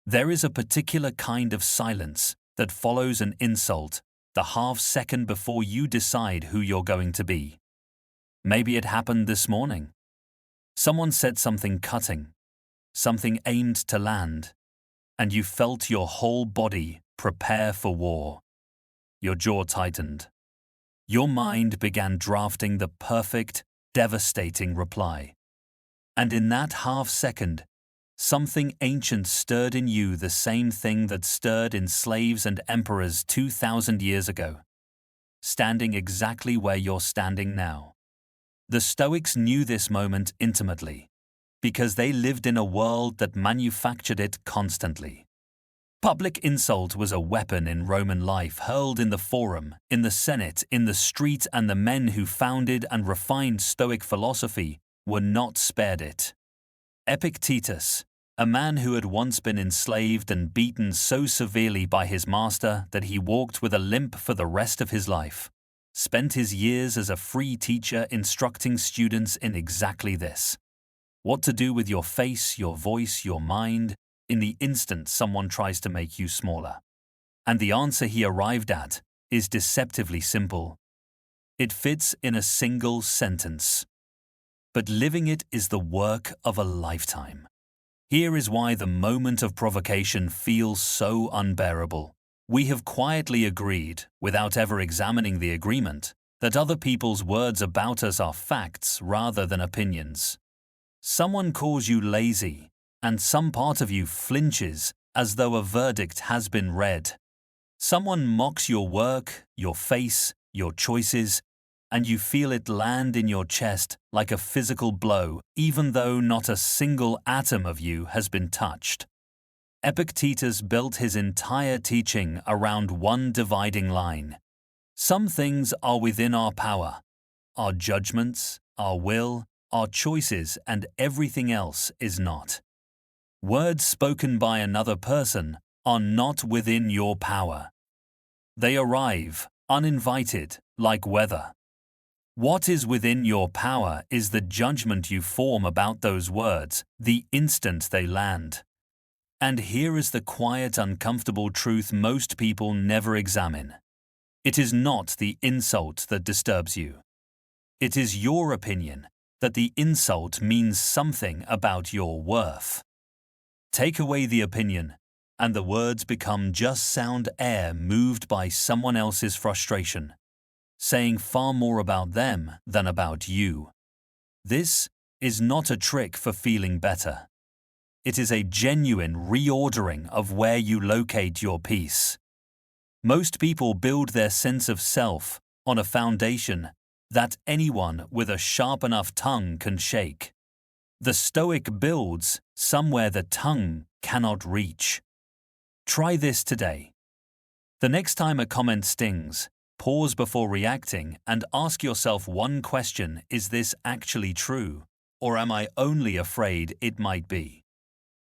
There is a particular kind of silence that follows an insult the half second before you decide who you're going to be. Maybe it happened this morning. Someone said something cutting, something aimed to land, and you felt your whole body prepare for war. Your jaw tightened. Your mind began drafting the perfect, devastating reply. And in that half second, something ancient stirred in you, the same thing that stirred in slaves and emperors 2,000 years ago, standing exactly where you're standing now. The Stoics knew this moment intimately, because they lived in a world that manufactured it constantly. Public insult was a weapon in Roman life, hurled in the forum, in the Senate, in the street, and the men who founded and refined Stoic philosophy were not spared it. Epictetus, a man who had once been enslaved and beaten so severely by his master that he walked with a limp for the rest of his life, spent his years as a free teacher instructing students in exactly this: what to do with your face, your voice, your mind, in the instant someone tries to make you smaller. And the answer he arrived at is deceptively simple. It fits in a single sentence. But living it is the work of a lifetime. Here is why the moment of provocation feels so unbearable. We have quietly agreed, without ever examining the agreement, that other people's words about us are facts rather than opinions. Someone calls you lazy, and some part of you flinches as though a verdict has been read. Someone mocks your work, your face, your choices, and you feel it land in your chest like a physical blow, even though not a single atom of you has been touched. Epictetus built his entire teaching around one dividing line. Some things are within our power: our judgments, our will, our choices, and everything else is not. Words spoken by another person are not within your power. They arrive, uninvited, like weather. What is within your power is the judgment you form about those words the instant they land. And here is the quiet, uncomfortable truth most people never examine. It is not the insult that disturbs you. It is your opinion that the insult means something about your worth. Take away the opinion, and the words become just sound air moved by someone else's frustration, saying far more about them than about you. This is not a trick for feeling better. It is a genuine reordering of where you locate your peace. Most people build their sense of self on a foundation that anyone with a sharp enough tongue can shake. The Stoic builds somewhere the tongue cannot reach. Try this today. The next time a comment stings, pause before reacting and ask yourself one question: is this actually true, or am I only afraid it might be?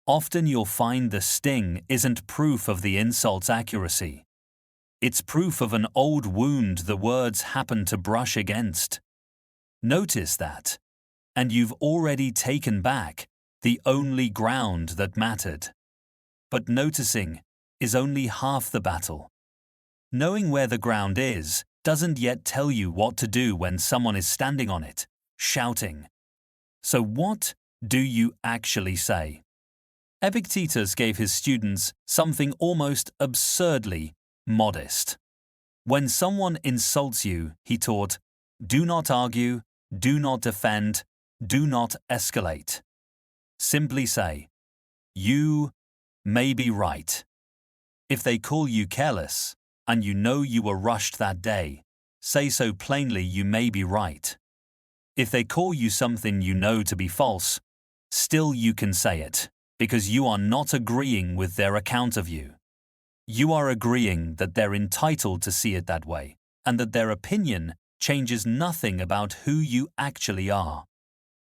Often you'll find the sting isn't proof of the insult's accuracy. It's proof of an old wound the words happen to brush against. Notice that, and you've already taken back the only ground that mattered. But noticing is only half the battle. Knowing where the ground is doesn't yet tell you what to do when someone is standing on it, shouting. So what do you actually say? Epictetus gave his students something almost absurdly modest. When someone insults you, he taught, do not argue, do not defend, do not escalate. Simply say, you may be right. If they call you careless, and you know you were rushed that day, say so plainly: you may be right. If they call you something you know to be false, still you can say it, because you are not agreeing with their account of you. You are agreeing that they're entitled to see it that way, and that their opinion changes nothing about who you actually are.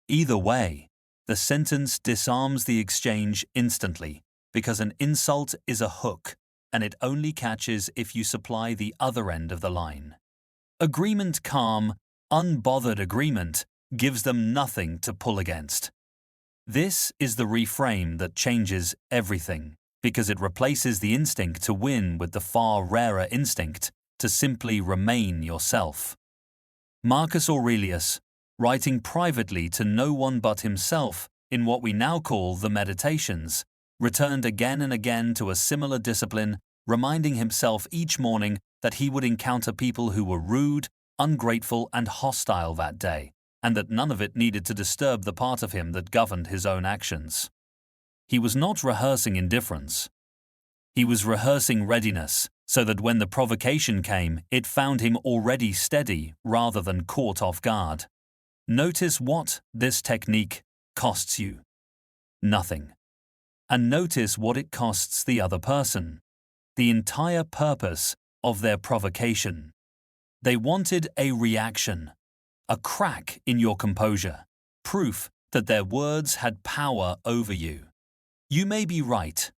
Either way, the sentence disarms the exchange instantly, because an insult is a hook, and it only catches if you supply the other end of the line. Agreement, calm, unbothered agreement, gives them nothing to pull against. This is the reframe that changes everything. because it replaces the instinct to win with the far rarer instinct to simply remain yourself. Marcus Aurelius, writing privately to no one but himself in what we now call the Meditations, returned again and again to a similar discipline, reminding himself each morning that he would encounter people who were rude, ungrateful, and hostile that day, and that none of it needed to disturb the part of him that governed his own actions. He was not rehearsing indifference. He was rehearsing readiness, so that when the provocation came, it found him already steady rather than caught off guard. Notice what this technique costs you. Nothing. And notice what it costs the other person. The entire purpose of their provocation. They wanted a reaction, a crack in your composure, proof that their words had power over you. You may be right,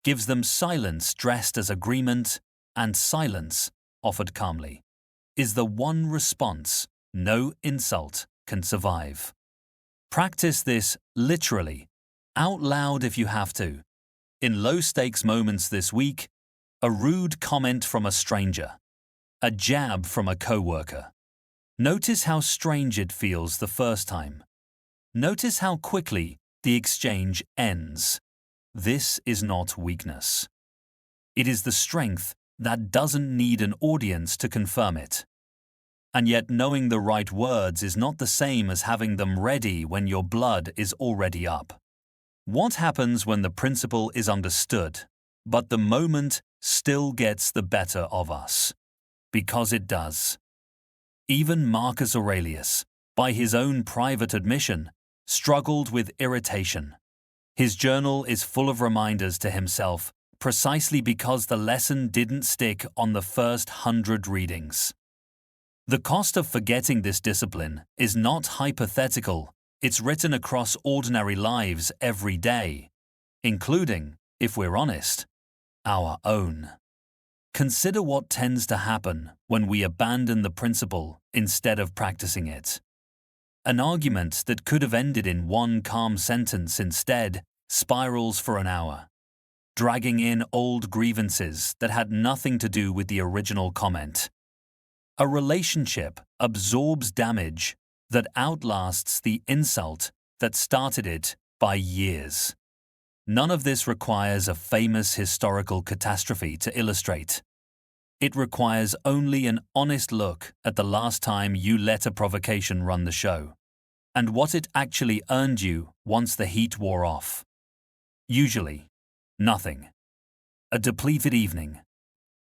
gives them silence dressed as agreement, and silence, offered calmly, is the one response no insult can survive. Practice this literally, out loud if you have to. In low-stakes moments this week, a rude comment from a stranger, a jab from a coworker. Notice how strange it feels the first time. Notice how quickly the exchange ends. This is not weakness. It is the strength that doesn't need an audience to confirm it. And yet knowing the right words is not the same as having them ready when your blood is already up. What happens when the principle is understood, but the moment still gets the better of us? Because it does. Even Marcus Aurelius, by his own private admission, struggled with irritation. His journal is full of reminders to himself, precisely because the lesson didn't stick on the first 100 readings. The cost of forgetting this discipline is not hypothetical, it's written across ordinary lives every day, including, if we're honest, our own. Consider what tends to happen when we abandon the principle instead of practicing it. An argument that could have ended in one calm sentence instead spirals for an hour, dragging in old grievances that had nothing to do with the original comment. A relationship absorbs damage that outlasts the insult that started it by years. None of this requires a famous historical catastrophe to illustrate. It requires only an honest look at the last time you let a provocation run the show, and what it actually earned you once the heat wore off. Usually, nothing. A depleted evening.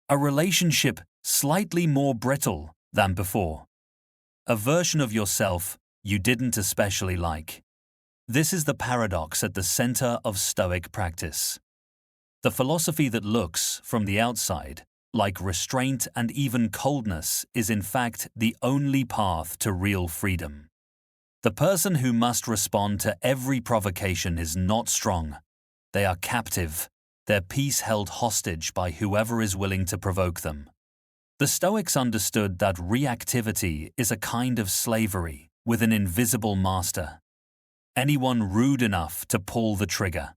A relationship slightly more brittle than before. A version of yourself you didn't especially like. This is the paradox at the center of Stoic practice. The philosophy that looks, from the outside, like restraint and even coldness is in fact the only path to real freedom. The person who must respond to every provocation is not strong. They are captive, their peace held hostage by whoever is willing to provoke them. The Stoics understood that reactivity is a kind of slavery with an invisible master. Anyone rude enough to pull the trigger.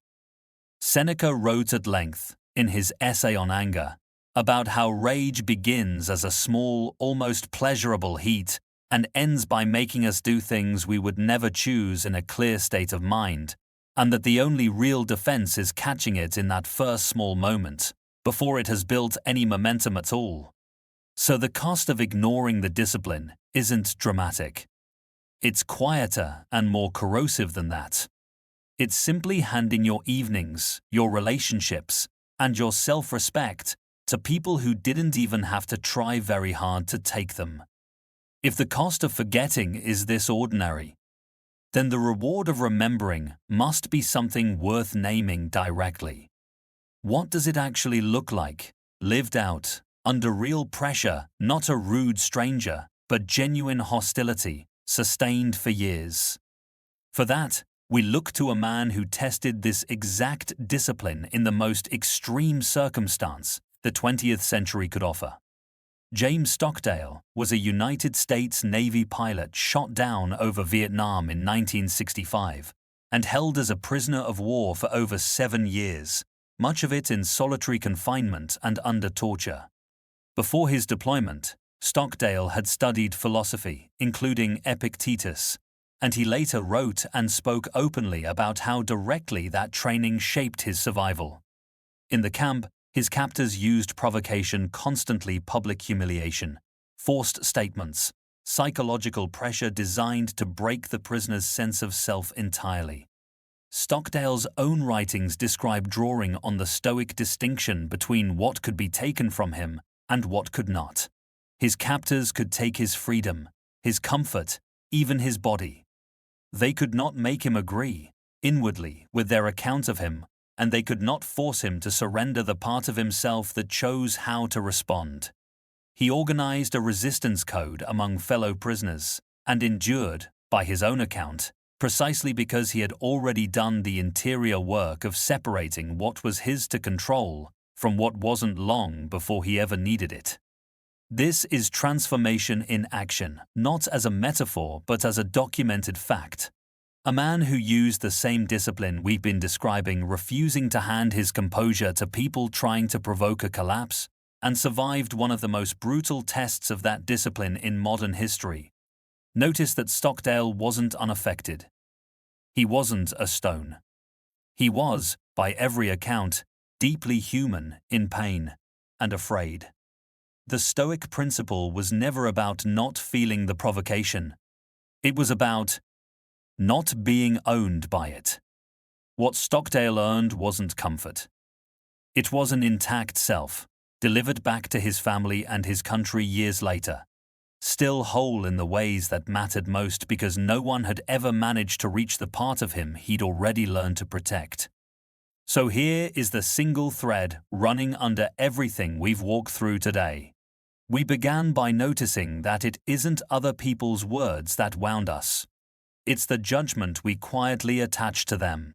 Seneca wrote at length, in his essay on anger, about how rage begins as a small, almost pleasurable heat and ends by making us do things we would never choose in a clear state of mind, and that the only real defense is catching it in that first small moment, before it has built any momentum at all. So the cost of ignoring the discipline isn't dramatic. It's quieter and more corrosive than that. It's simply handing your evenings, your relationships, and your self-respect to people who didn't even have to try very hard to take them. If the cost of forgetting is this ordinary, then the reward of remembering must be something worth naming directly. What does it actually look like, lived out, under real pressure, not a rude stranger, but genuine hostility, sustained for years? For that, we look to a man who tested this exact discipline in the most extreme circumstance the 20th century could offer. James Stockdale was a United States Navy pilot shot down over Vietnam in 1965 and held as a prisoner of war for over 7 years, much of it in solitary confinement and under torture. Before his deployment, Stockdale had studied philosophy, including Epictetus, and he later wrote and spoke openly about how directly that training shaped his survival. In the camp, his captors used provocation, constantly public humiliation, forced statements, psychological pressure designed to break the prisoner's sense of self entirely. Stockdale's own writings describe drawing on the Stoic distinction between what could be taken from him and what could not. His captors could take his freedom, his comfort, even his body. They could not make him agree, inwardly, with their account of him, and they could not force him to surrender the part of himself that chose how to respond. He organized a resistance code among fellow prisoners, and endured, by his own account, precisely because he had already done the interior work of separating what was his to control from what wasn't long before he ever needed it. This is transformation in action, not as a metaphor but as a documented fact. A man who used the same discipline we've been describing, refusing to hand his composure to people trying to provoke a collapse, and survived one of the most brutal tests of that discipline in modern history. Notice that Stockdale wasn't unaffected. He wasn't a stone. He was, by every account, deeply human, in pain, and afraid. The Stoic principle was never about not feeling the provocation. It was about not being owned by it. What Stockdale earned wasn't comfort. It was an intact self, delivered back to his family and his country years later, still whole in the ways that mattered most because no one had ever managed to reach the part of him he'd already learned to protect. So here is the single thread running under everything we've walked through today. We began by noticing that it isn't other people's words that wound us. It's the judgment we quietly attach to them.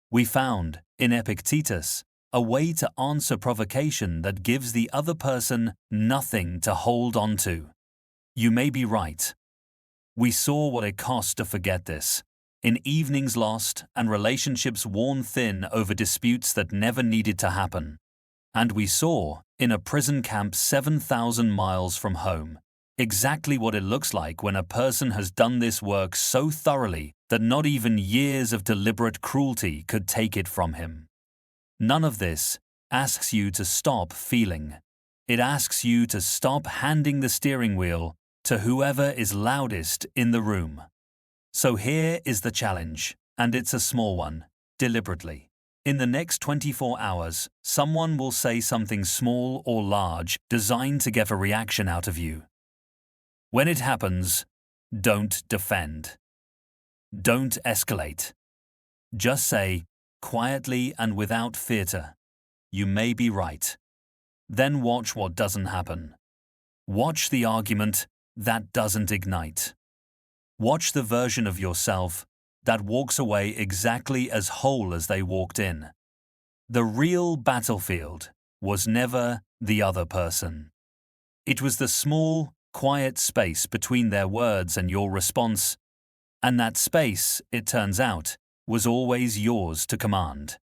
We found, in Epictetus, a way to answer provocation that gives the other person nothing to hold on to. You may be right. We saw what it cost to forget this, in evenings lost and relationships worn thin over disputes that never needed to happen. And we saw, in a prison camp 7,000 miles from home, exactly what it looks like when a person has done this work so thoroughly that not even years of deliberate cruelty could take it from him. None of this asks you to stop feeling. It asks you to stop handing the steering wheel to whoever is loudest in the room. So here is the challenge, and it's a small one, deliberately. In the next 24 hours, someone will say something small or large designed to get a reaction out of you. When it happens, don't defend. Don't escalate. Just say, quietly and without theatre, you may be right. Then watch what doesn't happen. Watch the argument that doesn't ignite. Watch the version of yourself that walks away exactly as whole as they walked in. The real battlefield was never the other person. It was the small, quiet space between their words and your response, and that space, it turns out, was always yours to command.